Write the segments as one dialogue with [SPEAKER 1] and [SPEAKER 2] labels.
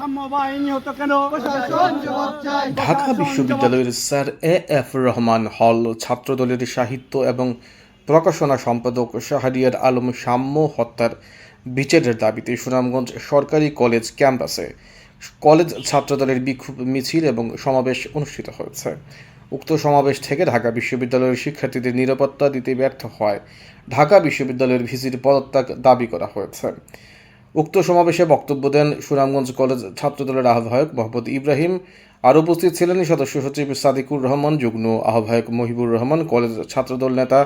[SPEAKER 1] বৈষম্য বাহিনী হতো কেন?
[SPEAKER 2] ঢাকা বিশ্ববিদ্যালয়ের স্যার এ.এফ রহমান হল ছাত্রদলের সাহিত্য এবং প্রকাশনা সম্পাদক শাহরিয়ার আলম সাম্য হত্যার বিচারের দাবিতে সুনামগঞ্জ সরকারি কলেজ ক্যাম্পাসে কলেজ ছাত্রদলের বিক্ষোভ মিছিল এবং সমাবেশ অনুষ্ঠিত হয়েছে। উক্ত সমাবেশ থেকে ঢাকা বিশ্ববিদ্যালয়ের শিক্ষার্থীদের নিরাপত্তা দিতে ব্যর্থ হয় ঢাকা বিশ্ববিদ্যালয়ের ভিসির পদত্যাগ দাবি করা হয়েছে। উক্ত সমাবেশে বক্তব্য দেন সুনামগঞ্জ কলেজ ছাত্রদলের আহ্বায়ক মোহাম্মদ ইব্রাহিম। আর উপস্থিত ছিলেন সদস্য সচিব সাদিকুর রহমান, যুগ্ম আহ্বায়ক মহিবুর রহমান, কলেজ ছাত্রদল নেতা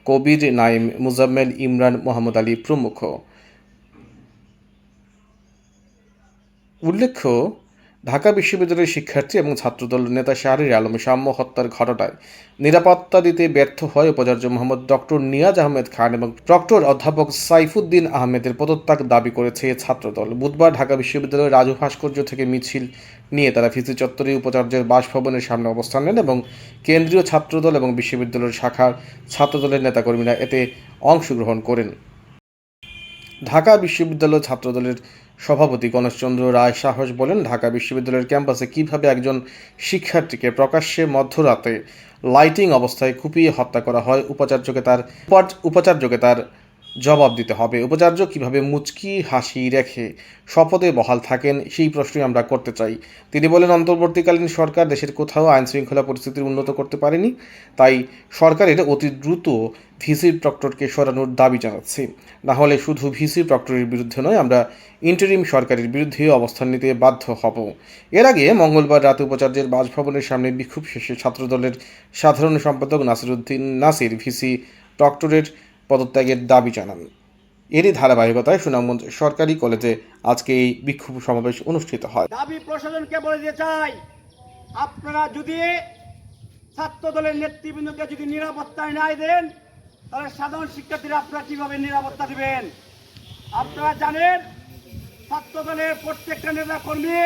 [SPEAKER 2] কবির নাইম, মুজাম্মেল, ইমরান, মোহাম্মদ আলী প্রমুখ। উল্লেখ্য, ঢাকা বিশ্ববিদ্যালয়ের শিক্ষার্থী এবং ছাত্রদল নেতা শাহরিয়ার আলম সাম্য হত্যার ঘটনায় নিরাপত্তা দিতে ব্যর্থ হয় উপাচার্য মোহাম্মদ ডক্টর নিয়াজ আহমেদ খান এবং প্রক্টর অধ্যাপক সাইফুদ্দিন আহমেদের পদত্যাগ দাবি করেছে ছাত্রদল। বুধবার ঢাকা বিশ্ববিদ্যালয়ের রাজু ভাস্কর্য থেকে মিছিল নিয়ে তারা ভিসি চত্বরে উপাচার্যের বাসভবনের সামনে অবস্থান নেন এবং কেন্দ্রীয় ছাত্রদল এবং বিশ্ববিদ্যালয়ের শাখার ছাত্রদলের নেতাকর্মীরা এতে অংশগ্রহণ করেন। ঢাকা বিশ্ববিদ্যালয় ছাত্রদলের সভাপতি গণেশচন্দ্র রায় সাহস বলেন, ঢাকা বিশ্ববিদ্যালয়ের ক্যাম্পাসে কিভাবে একজন শিক্ষার্থীকে প্রকাশ্যে মধ্যরাতে লাইটিং অবস্থায় কুপিয়ে হত্যা করা হয়, উপাচার্যকে তার জবাব দিতে হবে। উপাচার্য কিভাবে মুচকি হাসি রেখে শপথে বহাল থাকেন, সেই প্রশ্নই আমরা করতে চাই। তিনি বলেন, অন্তর্বর্তীকালীন সরকার দেশের কোথাও আইনশৃঙ্খলা পরিস্থিতির উন্নত করতে পারেনি, তাই সরকারের অতি দ্রুত ভিসি প্রক্টরকে সরানোর দাবি জানাচ্ছি। না হলে শুধু ভিসি প্রক্টরের বিরুদ্ধে নয়, আমরা ইন্টারিম সরকারের বিরুদ্ধেও অবস্থান নিতে বাধ্য হব। এর আগে মঙ্গলবার রাতে উপাচার্যের বাসভবনের সামনে বিক্ষোভ শেষে ছাত্রদলের সাধারণ সম্পাদক নাসির ভিসি প্রক্টরের পদত্যাগের দাবি জানান। এরই ধারাবাহিকতায় সুনামগঞ্জ সরকারি কলেজে আজকে এই বিক্ষোভ সমাবেশ অনুষ্ঠিত হয়।
[SPEAKER 1] দাবি প্রশাসনকে বলে দিতে চাই, আপনারা যদি ছাত্র দলের নেতৃবৃন্দকে যদি নিরাপত্তায় নাই দেন, তাহলে সাধারণ শিক্ষার্থীরা আপনারা কিভাবে নিরাপত্তা দিবেন? আপনারা জানেন, ছাত্র দলের প্রত্যেকটা নেতা কর্মী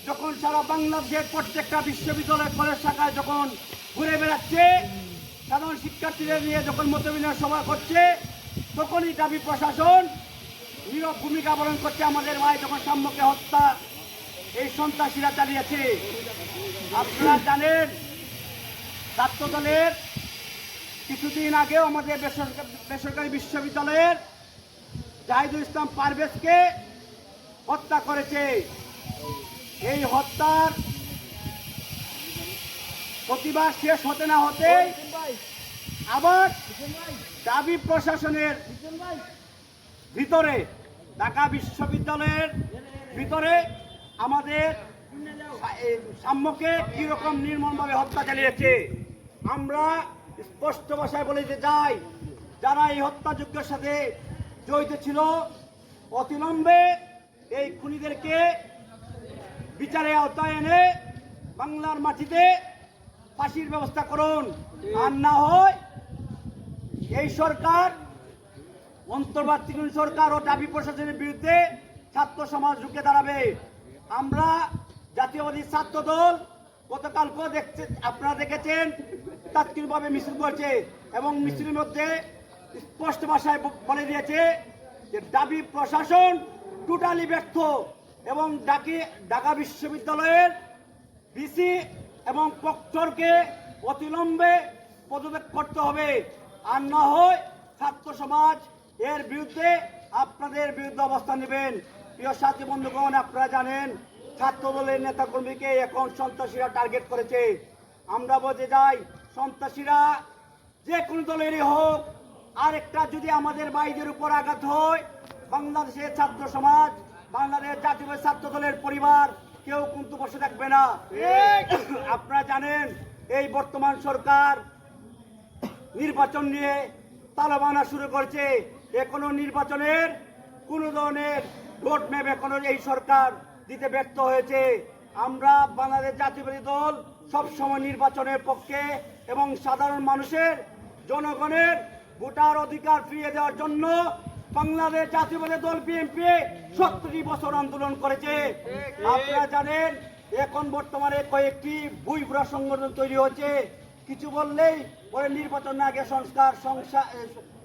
[SPEAKER 1] যখন সারা বাংলাদেশের প্রত্যেকটা বিশ্ববিদ্যালয় কলেজ শাখায় যখন ঘুরে বেড়াচ্ছে, সাধারণ শিক্ষার্থীদের নিয়ে যখন মতবিনিময় সভা করছে, তখনই দাবি প্রশাসন নীরব ভূমিকা পালন করছে। আমাদের ভাই যখন সাম্যকে হত্যা এই সন্ত্রাসীরা চালিয়েছে, আপনারা জানেন, ছাত্র দলের কিছুদিন আগেও আমাদের বেসরকারি বিশ্ববিদ্যালয়ের জাহিদুল ইসলাম পারভেজকে হত্যা করেছে। এই হত্যার প্রতিবাদ শেষ হতে না হতে আবার দাবি প্রশাসনের ভিতরে, ঢাকা বিশ্ববিদ্যালয়ের ভিতরে আমাদের সাম্যকে কিরকম নির্মমভাবে হত্যা চালিয়েছে আমরা স্পষ্ট ভাষায় বলে দিতে চাই, যারা এই হত্যাযজ্ঞের সাথে জড়িত ছিল অতিলম্বে এই খুনিদেরকে বিচারে আওতায় এনে বাংলার মাটিতে ফাঁসির ব্যবস্থা করুন। আর না হয় এই সরকার, অন্তর্বর্তীকালীন সরকার ও দাবি প্রশাসনের বিরুদ্ধে ছাত্র সমাজ রুখে দাঁড়াবে। আমরা জাতীয়বাদী ছাত্র দল গতকালকেও আপনারা দেখেছেন তাৎক্ষণিকভাবে মিছিল করছে এবং মিছিলের মধ্যে স্পষ্ট ভাষায় বলে দিয়েছে যে দাবি প্রশাসন টোটালি ব্যর্থ এবং ঢাকা বিশ্ববিদ্যালয়ের ভিসি এবং প্রক্টরকে অতিলম্বে পদত্যাগ করতে হবে। আর না হয় ছাত্র সমাজ এর বিরুদ্ধে আপনাদের বিরুদ্ধে অবস্থান নেবেন। প্রিয় সাথী বন্ধুগণ, আপনারা জানেন ছাত্র দলের নেতাকর্মীকে এখন সন্ত্রাসীরা টার্গেট করেছে। আমরা বলতে যাই, সন্ত্রাসীরা যে কোনো দলেরই হোক, আরেকটা যদি আমাদের ভাইদের উপর আঘাত হয়, বাংলাদেশের ছাত্র সমাজ, বাংলাদেশ জাতীয় ছাত্র দলের পরিবার কেউ কিন্তু বসে থাকবে না। আপনারা জানেন, এই বর্তমান সরকার নির্বাচন নিয়ে তালবানা শুরু করেছে। এখনো নির্বাচনের কোন ধরনের রোড ম্যাপ এখনো এই সরকার দিতে ব্যর্থ হয়েছে। আমরা বাংলাদেশ জাতীয়বাদী দল সবসময় নির্বাচনের পক্ষে এবং সাধারণ মানুষের, জনগণের ভোটার অধিকার ফিরিয়ে দেওয়ার জন্য বাংলাদেশ জাতীয়বাদী দল বিএনপি 70 বছর আন্দোলন করেছে। আপনারা জানেন, এখন বর্তমানে কয়েকটি বুইবুড়া সংগঠন তৈরি হচ্ছে। কিছু বললেই পরে নির্বাচন আগে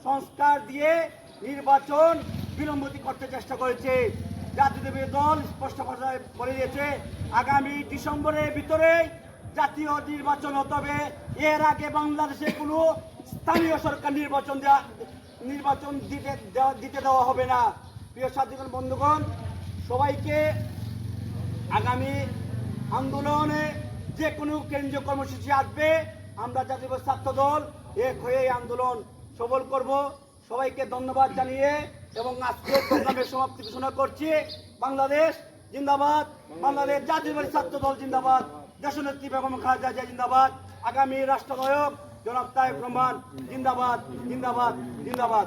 [SPEAKER 1] সংস্কার দিয়ে নির্বাচন বিলম্বিত করতে চেষ্টা করেছে। জাতীয় দল স্পষ্ট ভাষায় বলে দিয়েছে আগামী ডিসেম্বরের ভিতরে জাতীয় নির্বাচন হতে হবে। এর আগে বাংলাদেশে কোনো স্থানীয় সরকার নির্বাচন দিতে দেওয়া হবে না। প্রিয় সাথীগণ, বন্ধুগণ, সবাইকে আগামী আন্দোলনে যে কোনো কেন্দ্রীয় কর্মসূচি আসবে, আমরা জাতীয় ছাত্র দল এক হয়ে এই আন্দোলন সফল করব। সবাইকে ধন্যবাদ জানিয়ে এবং আজকের প্রোগ্রামের সমাপ্তি ঘোষণা করছি। বাংলাদেশ জিন্দাবাদ, বাংলাদেশ জাতীয় ছাত্র দল জিন্দাবাদ, দেশনেত্রী বেগম খালেদা জিয়া জিন্দাবাদ, আগামী রাষ্ট্রনায়ক জনাব তারেক রহমান জিন্দাবাদ, জিন্দাবাদ, জিন্দাবাদ।